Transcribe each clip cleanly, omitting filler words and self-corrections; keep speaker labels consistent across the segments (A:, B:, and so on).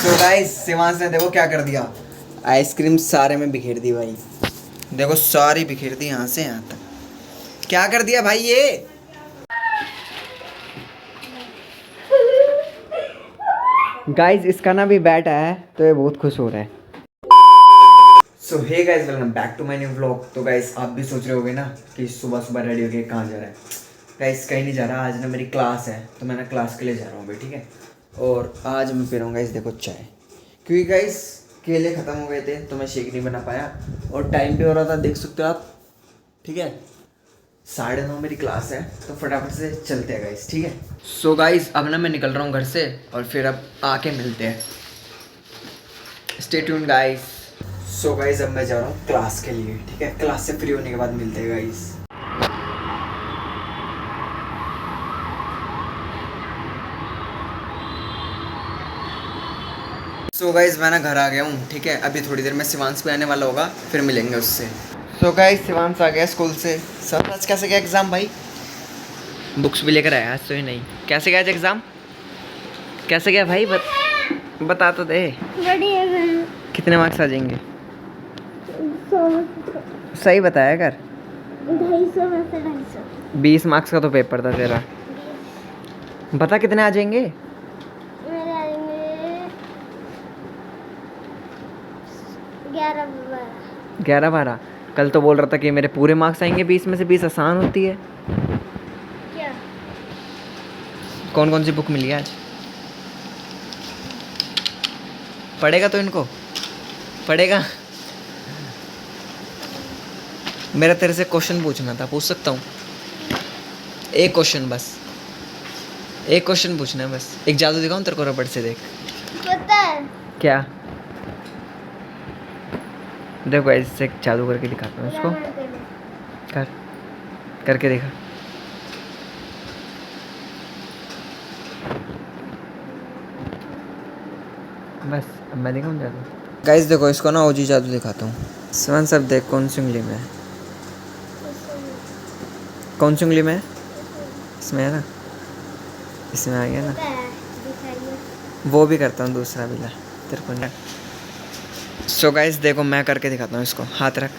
A: तो गाइस शिवांश ने देखो क्या कर दिया, आइसक्रीम सारे में बिखेर दी भाई। देखो सारी बिखेर दी यहाँ से यहाँ तक। क्या कर दिया भाई ये। गाइस इसका ना भी बैट आया है तो ये बहुत खुश हो रहा है। So hey guys welcome back to my new vlog. तो गाइस आप भी सोच रहे होगे ना कि सुबह सुबह रेडी होके कहाँ जा रहा है। गाइस कहीं नहीं जा रहा, आज ना मेरी क्लास है तो मैं ना क्लास के लिए जा रहा हूँ भाई, ठीक है। और आज मैं पी रहा हूँ गाइस देखो चाय, क्योंकि गाइस केले ख़त्म हो गए थे तो मैं शेक नहीं बना पाया। और टाइम पे हो रहा था, देख सकते हो आप, ठीक है। 9:30 मेरी क्लास है तो फटाफट से चलते हैं गाइस, ठीक है। सो गाइस अब ना मैं निकल रहा हूँ घर से और फिर अब आके मिलते हैं। Stay tuned guys. So guys अब मैं जा रहा हूँ क्लास के लिए, ठीक है। क्लास से फ्री होने के बाद मिलते हैं गाइस। सो गाइस मैं ना घर आ गया हूँ, ठीक है। अभी थोड़ी देर में शिवांश भी आने वाला होगा, फिर मिलेंगे उससे। सो गाइस शिवांश आ गया स्कूल से। सर आज कैसे गया एग्ज़ाम भाई। बुक्स भी लेकर आया आज तो ही नहीं। कैसे गया एग्ज़ाम, कैसे गया भाई बता तो दे।
B: बढ़िया।
A: कितने मार्क्स आ जाएंगे। सही बताया कर।
B: 250 में से 250।
A: 20 मार्क्स का तो पेपर था तेरा। बता कितने आ जाएंगे।
B: मेरे आएंगे 11-12।
A: 11-12। कल तो बोल रहा था कि मेरे पूरे मार्क्स आएंगे 20 में से 20। आसान होती है।
B: क्या
A: कौन कौन सी बुक मिली आज। पढ़ेगा तो इनको पढ़ेगा। मेरा तेरे से क्वेश्चन पूछना था, पूछ सकता हूँ। एक क्वेश्चन बस, एक क्वेश्चन पूछना है बस। एक जादू दिखाऊं तेरे को रबड़ से, देख।
B: पता है
A: क्या। देखो ऐसे जादू करके दिखाता हूँ उसको। कर करके देखा। बस अब मैं दिखाऊँ जादू। गाइस देखो इसको ना ओजी जादू दिखाता हूँ। शिवांश सब देख कौन सी उंगली में है, कौन सी उंगली में है। इसमें है ना, इसमें आ गया ना।
B: पता है, दिखाइए।
A: वो भी करता हूँ दूसरा भी, ला तेरे को नहीं। सो गाइस देखो मैं करके दिखाता हूँ इसको। हाथ रख।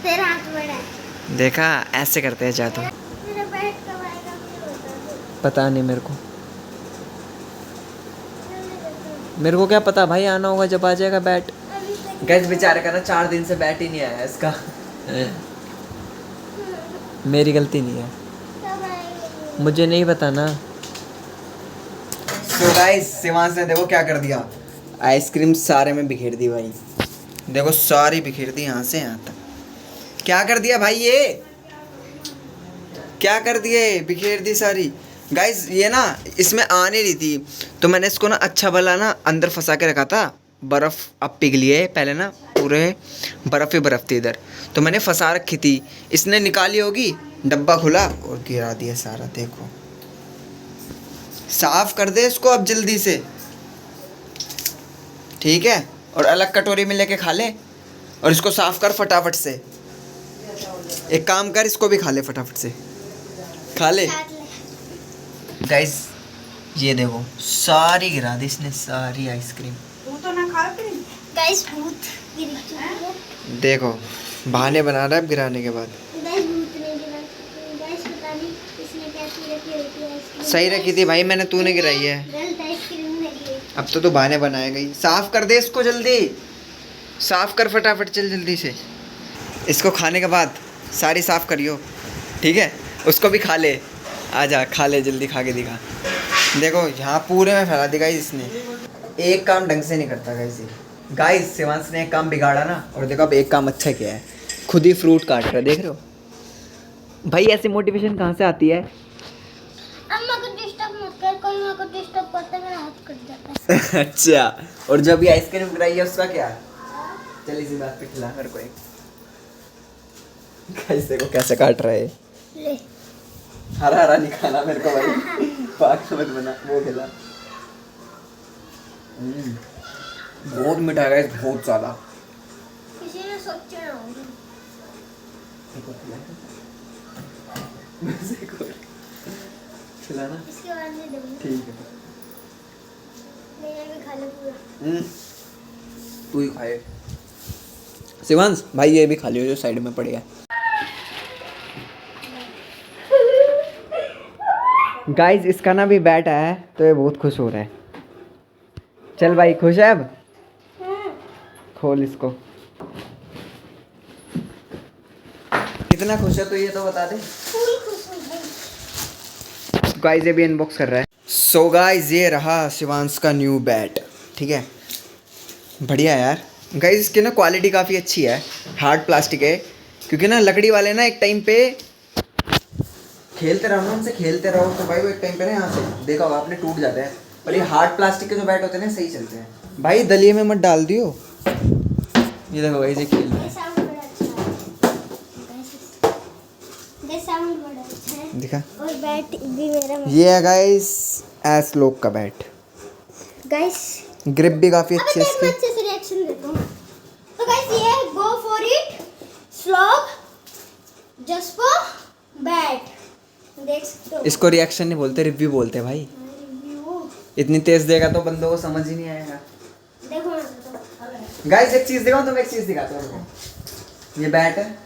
B: तेरा हाथ बड़ा है।
A: देखा ऐसे करते हैं जादू।
B: मेरा बैट कब आएगा मुझे बता दो।
A: पता नहीं मेरे को, मेरे को क्या पता भाई। आना होगा जब आ जाएगा बैट।
B: अभी तक
A: गैस बेचारे का ना 4 दिन से बैट ही नहीं आया इसका। मेरी गलती नहीं है,
B: कब आएगा।
A: मुझे नहीं पता ना। सो गाइस शिवांश ने देखो क्या कर दिया, आइसक्रीम सारे में बिखेर दी भाई। देखो सारी बिखेर दी यहाँ से यहाँ तक। क्या कर दिया भाई ये, क्या कर दिए, बिखेर दी सारी। गाइस ये ना इसमें आ नहीं रही थी तो मैंने इसको ना अच्छा भला ना अंदर फंसा के रखा था। बर्फ़ अब पिघली है, पहले ना पूरे बर्फ़ ही बर्फ़ थी इधर, तो मैंने फंसा रखी थी। इसने निकाली होगी, डब्बा खुला और गिरा दिया सारा। देखो साफ कर दे इसको अब जल्दी से, ठीक है। और अलग कटोरी में लेके खा ले और इसको साफ कर फटाफट से। एक काम कर, इसको भी खा ले फटाफट से, खा ले। गाइस ये देखो सारी गिरा दी इसने, सारी आइसक्रीम।
B: गाइस भूत गिर चुकी है।
A: देखो बहाने बना रहा है अब गिराने के बाद।
B: गाइस भूत नहीं गिरा। गाइस पता नहीं इसने कैसी रखी होती है आइसक्रीम।
A: सही रखी थी भाई मैंने, तूने गिराई है।
B: गलत आइसक्रीम नहीं है।
A: अब तो तू बहाने बनाएगा ही। साफ कर दे इसको जल्दी, साफ कर फटाफट, चल जल्दी से। इसको खाने के बाद सारी साफ करियो, ठीक है। उसको भी खा ले, आजा खा ले जल्दी, खा के दिखा। देखो यहाँ पूरे में फैला दी गाइस इसने। एक काम ढंग से नहीं करता गाइस ये। गाइस शिवांश ने एक काम बिगाड़ा ना, और देखो अब एक काम अच्छा किया है, खुद ही फ्रूट काट रहा है, देख रहे हो भाई। ऐसी मोटिवेशन कहाँ से आती है।
B: अम्मा को डिस्टर्ब मत कर, कोई माँ को डिस्टर्ब करता है मेरा हाथ कट जाता है।
A: अच्छा, और जब ये आइसक्रीम गिराई है उसका क्या। चल इसी बात पे खिला मेरे को एक। गाइस देखो कैसे काट रहा है।
B: ले
A: हरा हरा नहीं खाना मेरे को भाई, पाक मत बना, वो खिला। बहुत मीठा है गाइस, बहुत ज़्यादा।
B: किसी ने सोचा ना होगा।
A: खिलाना
B: इसके बाद में दूंगी।
A: ठीक है।
B: खा ले पूरा।
A: तू ही खाए शिवांश भाई, ये भी खा लियो जो साइड में पड़ेगा। गाइस इसका ना भी बैट है तो ये बहुत खुश हो रहा है। चल भाई खुश है अब, खोल इसको। कितना खुश है तो ये तो बता दे।
B: फुल खुश हूँ भाई।
A: गाइस ये भी अनबॉक्स कर रहा है। सो गाइस ये रहा शिवांश का न्यू बैट, ठीक है बढ़िया यार। गाइस इसकी ना क्वालिटी काफ़ी अच्छी है, हार्ड प्लास्टिक है, क्योंकि ना लकड़ी वाले ना एक टाइम पे खेलते रहो ना उनसे, खेलते रहो तो भाई वो एक टाइम पे ना यहाँ से देखा होगा आपने टूट जाते हैं, पर ये हार्ड प्लास्टिक के जो बैट होते हैं ना सही चलते हैं। भाई दलिये में मत डाल दियो। ये देखो भाई ये खेल रहा है,
B: साउंड बड़ा अच्छा है। साउंड बड़ा अच्छा है।
A: दिखा।
B: और बैट भी मेरा।
A: ये है गाइस एस लोक का बैट।
B: गाइस
A: ग्रिप भी काफ़ी अच्छी है
B: अब मैं
A: इसकी।
B: अच्छे से रिएक्शन देता हूँ। तो गाइस ये go for it slog just for bat, देख सकते हो।
A: इसको रिएक्शन नहीं बोलते, रिव्यू बोलते हैं भाई।
B: रिव्यू
A: इतनी तेज देगा तो बंदों को समझ ही नहीं आएगा।
B: देखो मैं तो
A: गाइस एक चीज दिखाऊं तो मैं एक चीज दिखाता हूँ आपको। ये बैट है,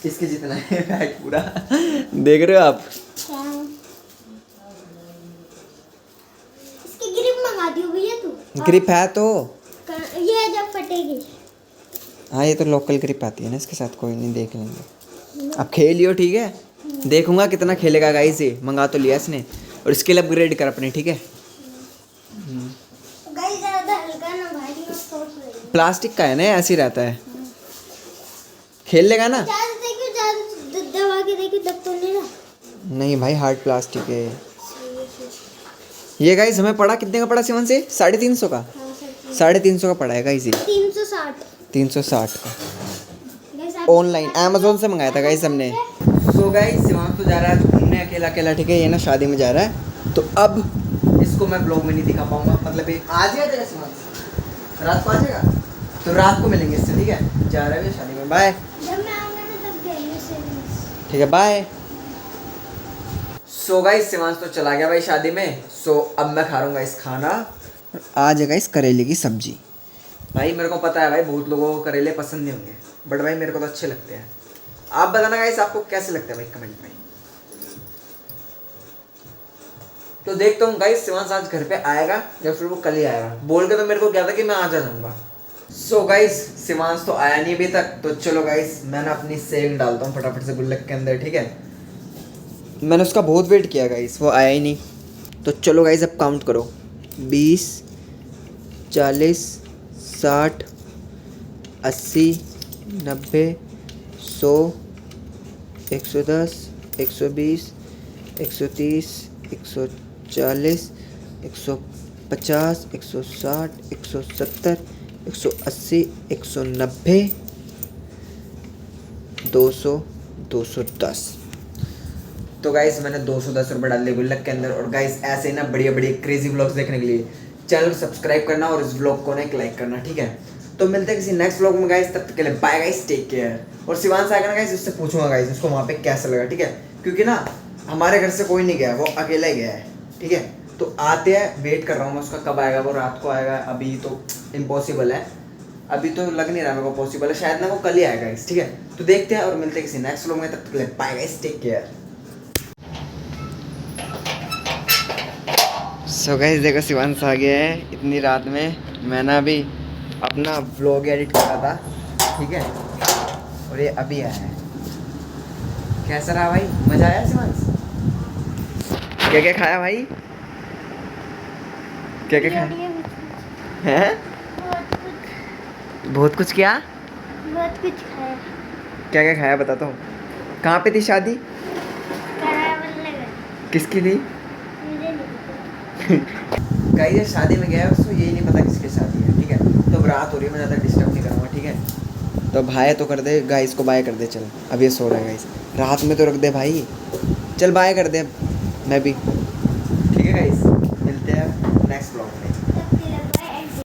A: इसके जितना है बैट पूरा। देख रहे हो आप?
B: क्या इसकी ग्रिप मंगा दियो भैया तू।
A: ग्रिप है तो
B: ये जब फटेगी।
A: हाँ ये तो लोकल ग्रिप आती है ना इसके साथ, कोई नहीं देख लेंगे। अब खेलियो ठीक है, देखूंगा कितना खेलेगा। गाइस ये मंगा तो लिया इसने, और इसके लिए अपग्रेड कर अपने, ठीक है।
B: गाइस ज्यादा हल्का ना भारी और सोच रही।
A: प्लास्टिक का है ना, ऐसे ही रहता है। खेल लेगा ना?
B: ज्यादा देखियो, ज्यादा दबा के देखियो दब तो नहीं रहा।
A: नहीं भाई हार्ड प्लास्टिक है ये। गाइस हमें पड़ा कितने का पड़ा शिवन से? 350 का। 350 का पड़ा है गाइस ये।
B: 360
A: 360 का
B: गाइस आप
A: ऑनलाइन अमेजोन से मंगाया था गाइस हमने। सो गाइस शिवांश तो जा रहा है आज घूमने अकेला अकेला, ठीक है। ये ना शादी में जा रहा है, तो अब इसको मैं ब्लॉग में नहीं दिखा पाऊंगा। मतलब ये आज ही आ जाएगा शिवांश, रात को आ जाएगा, तो रात को मिलेंगे इससे, ठीक है। जा रहा है शादी में, बाय।
B: जब मैं आऊंगा ना तब गई से।
A: ठीक है बाय। सो गाइस शिवांश तो चला गया भाई शादी में। सो अब मैं खा रहा हूँ गाइस खाना। आज है गाइस करेले की सब्जी। भाई मेरे को पता है भाई बहुत लोगों को करेले पसंद नहीं होंगे, बट भाई मेरे को तो अच्छे लगते हैं। आप बताना गाइस आपको कैसे लगता है भाई कमेंट में। तो देखता हूँ गाइस शिवांश आज घर पे आएगा या फिर वो कल ही आएगा। बोल के तो मेरे को क्या था कि मैं आज आ जाऊंगा। सो गाइस शिवांश तो आया नहीं अभी तक, तो चलो गाइस मैं ना अपनी सेविंग डालता हूँ फटाफट से गुल्लक के अंदर, ठीक है। मैंने उसका बहुत वेट किया गाइस, वो आया ही नहीं। तो चलो गाइस अब काउंट करो, 20 40 60 80 90 100 110 120 130 140 150 160 170 180 190 200 210। तो गाइस मैंने 210 रुपये डाल दिए गुल्लक के अंदर। और गाइस ऐसे ना बढ़िया बढ़िया क्रेजी व्लॉग्स देखने के लिए चैनल को सब्सक्राइब करना और इस व्लॉग को ना एक लाइक करना, ठीक है। तो मिलते हैं किसी नेक्स्ट व्लॉग में गाइस, तब तक के लिए बाय गाइस, टेक केयर। और शिवांश आएगा ना गाइस, उससे पूछूंगा गाइस उसको वहाँ पे कैसा लगा, ठीक है। क्योंकि ना हमारे घर से कोई नहीं गया, वो अकेला ही गया है, ठीक है। तो आते हैं, वेट कर रहा हूँ मैं उसका कब आएगा। वो रात को आएगा, अभी तो इम्पॉसिबल है, अभी तो लग नहीं रहा मेरे को पॉसिबल है। शायद ना वो कल ही आएगा गाइस, ठीक है। तो देखते हैं और मिलते हैं किसी नेक्स्ट व्लॉग में, तब तक के लिए bye guys, take care. So guys देखो शिवांश आ गया है इतनी रात में। मैं ना अभी अपना व्लॉग एडिट कर रहा था, ठीक है, और ये अभी आया है। कैसा रहा भाई, मज़ा आया शिवांश? क्या क्या खाया भाई, क्या क्या खाया है? बहुत कुछ क्या?
B: बहुत कुछ खाया।
A: क्या क्या खाया बता तो। कहाँ पे थी शादी? किसकी थी?
B: मुझे नहीं पता।
A: गाइस ये शादी में गया है, उसको यही नहीं पता किसकी शादी है, ठीक है। तो अब रात हो रही है, मैं ज़्यादा डिस्टर्ब नहीं करूँगा, ठीक है। तो भाई तो कर दे गाइस को, बाय कर दे। चल अब ये सो रहा है गाइस, रात में तो रख दे भाई, चल बाय कर दे। मैं भी